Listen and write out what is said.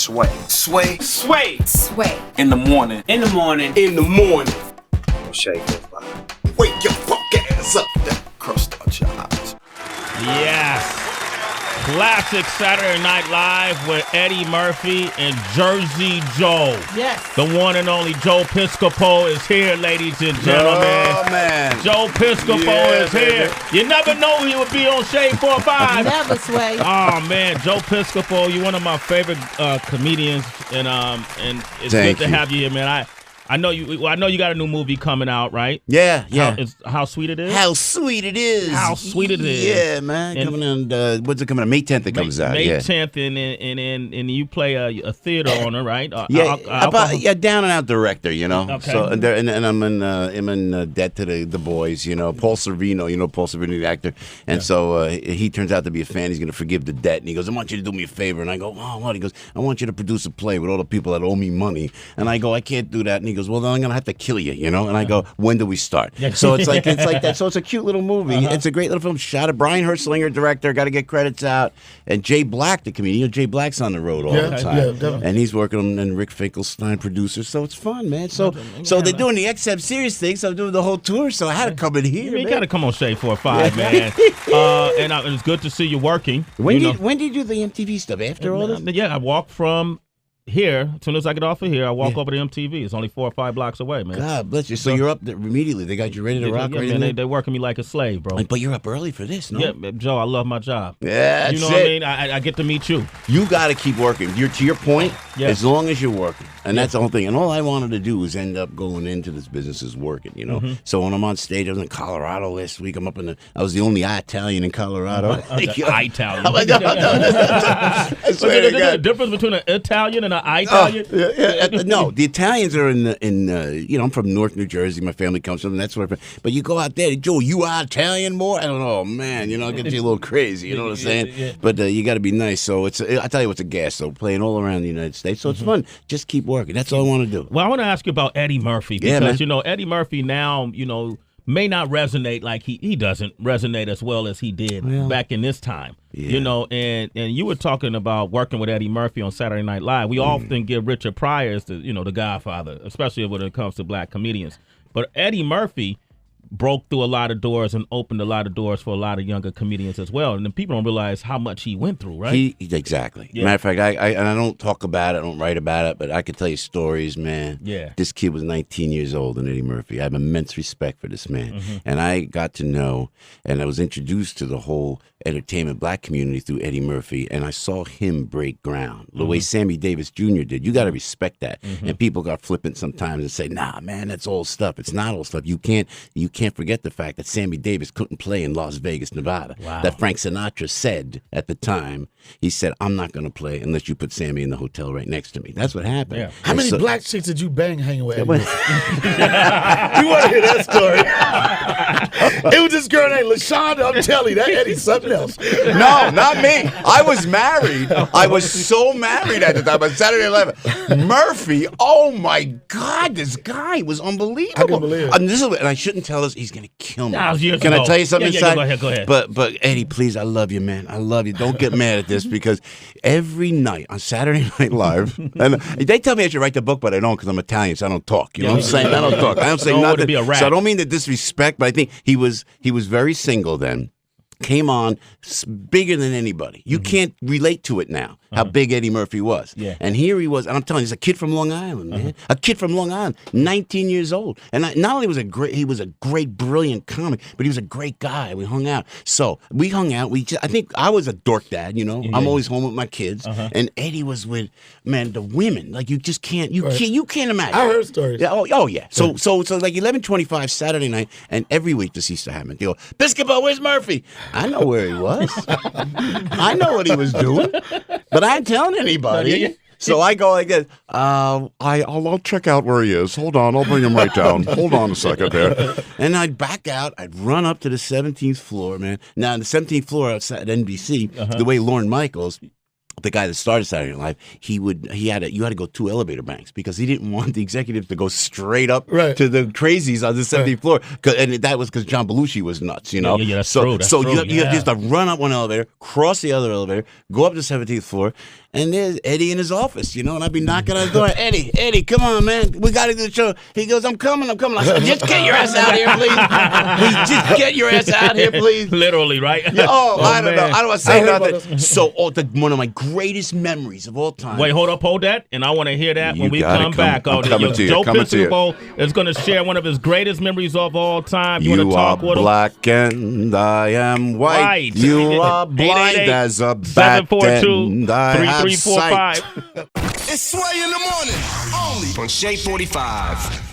Sway. Sway. Sway. Sway. In the morning. In the morning. In the morning. Shake it, bye. Wake your fuck ass up. That crust out your eyes. Yes. Classic Saturday Night Live with Eddie Murphy and Jersey Joe. Yes. The one and only Joe Piscipo is here, ladies and gentlemen. Oh, man. Joe Piscipo is here. You never know he would be on Shade 45. Never, Sway. Oh, man. Joe Piscipo, you're one of my favorite comedians, and it's good to have you here, man. I know you got a new movie coming out, right? Yeah. How Sweet It Is? How sweet it is. How sweet it is. Yeah, man. And coming on, when's it coming out? May 10th it comes out. May yeah. 10th, and you play a theater owner, right? Down and out director, you know. Okay. So and I'm in debt to the boys, you know. Paul Sorvino, Paul Sorvino, the actor, and so he turns out to be a fan. He's going to forgive the debt, and he goes, "I want you to do me a favor." And I go, "Oh, what?" He goes, "I want you to produce a play with all the people that owe me money." And I go, "I can't do that." And he goes, "Well, then I'm going to have to kill you, you know." And I go, "When do we start?" So it's like that. So it's a cute little movie. It's a great little film. Shot at Brian Herslinger, director. Got to get credits out. And Jay Black, the comedian. Jay Black's on the road all the time, and he's working on. And Rick Finkelstein, producer. So it's fun, man. So they're doing the XM Series thing. So I'm doing the whole tour. So I had to come in here. You got to come on Shade 45, man. And it's good to see you working. When did you do the MTV stuff? After all this? Yeah, I walked from here. As soon as I get off of here, I walk over to MTV. It's only 4 or 5 blocks away, man. God bless you. So you're up there immediately. They got you ready to rock. Yeah, man, they're working me like a slave, bro. But you're up early for this, no? Yeah, Joe, I love my job. Yeah, you know what I mean? I get to meet you. You got to keep working. To your point, Yes. as long as you're working. And that's the whole thing. And all I wanted to do was end up going into this business is working, you know? So when I'm on stage, I was in Colorado last week. I was the only Italian in Colorado. Italian. I swear to There's God. a difference between an Italian and an Italian? No, the Italians are in I'm from North New Jersey. My family comes from, and that's where. But you go out there, Joe, you are Italian, boy? I don't know, man. It gets you a little crazy. You know what I'm saying? Yeah. But you got to be nice. So I tell you what's a gas, though, playing all around the United States. So it's fun. Just keep working. That's all I want to do. Well, I want to ask you about Eddie Murphy because, man. Eddie Murphy now, may not resonate like he doesn't resonate as well as he did back in this time. Yeah. And you were talking about working with Eddie Murphy on Saturday Night Live. We often give Richard Pryor as the Godfather, especially when it comes to black comedians. But Eddie Murphy broke through a lot of doors and opened a lot of doors for a lot of younger comedians as well. And then people don't realize how much he went through, right? Exactly. Yeah. Matter of fact, I don't talk about it, I don't write about it, but I could tell you stories, man. Yeah. This kid was 19 years old, and Eddie Murphy. I have immense respect for this man. And I got to know, and I was introduced to the whole entertainment black community through Eddie Murphy, and I saw him break ground the way Sammy Davis Jr. did. You got to respect that. And people got flippant sometimes and say, "Nah, man, that's old stuff." It's not old stuff. You can't forget the fact that Sammy Davis couldn't play in Las Vegas, Nevada. Wow. That Frank Sinatra said at the time, he said, "I'm not going to play unless you put Sammy in the hotel right next to me." That's what happened. Yeah. How many black chicks did you bang hanging with? You want to hear that story? It was this girl named LaShonda. I'm telling you, that Eddie's something else. No, not me. I was married. I was so married at the time. On Saturday Night Live, Murphy. Oh my God, this guy was unbelievable. I couldn't believe it. And I shouldn't tell us. He's gonna kill me. That was years Can ago. I tell you something? Yeah, inside? go ahead. But Eddie, please, I love you, man. I love you. Don't get mad at this because every night on Saturday Night Live, and they tell me I should write the book, but I don't because I'm Italian, so I don't talk. You know what I'm saying? I don't talk. I don't say nothing. Be a rat. So I don't mean to disrespect, but I think he was very single then. Came on bigger than anybody. You can't relate to it now, how big Eddie Murphy was. Yeah. And here he was, and I'm telling you, he's a kid from Long Island, man. A kid from Long Island, 19 years old. And not only was he was a great, brilliant comic, but he was a great guy. We hung out. So we hung out. I think I was a dork dad, I'm always home with my kids. And Eddie was with, man, the women. Like you just can't, you can't imagine. I heard stories. Yeah, oh yeah. So like 11:25 Saturday night, and every week this used to happen. They go, "Piscipo, where's Murphy?" I know where he was. I know what he was doing, but I ain't telling anybody. So I go like this. I'll check out where he is. Hold on, I'll bring him right down. Hold on a second there. And I'd back out. I'd run up to the 17th floor, man. Now, on the 17th floor outside NBC, the way Lorne Michaels, the guy that started Saturday Night Live, you had to go 2 elevator banks because he didn't want the executives to go straight up to the crazies on the 17th floor. And that was because John Belushi was nuts, Yeah, that's true. You have to run up one elevator, cross the other elevator, go up to the 17th floor, and there's Eddie in his office, you know, and I'd be knocking on the door. Eddie, come on, man, we got to do the show. He goes, I'm coming. I said, just get your ass out here, please. Just get your ass out here, please. Literally, right? Yeah, I don't know. I don't want to say nothing. So, one of my greatest memories of all time. Wait, hold that, and I want to hear that when we come back. I'm coming to you. Joe Piscipo is going to share one of his greatest memories of all time. You want to talk with him? You are black and I am white. You are blind as a bat and I have sight. It's Sway in the morning, only on Shade 45.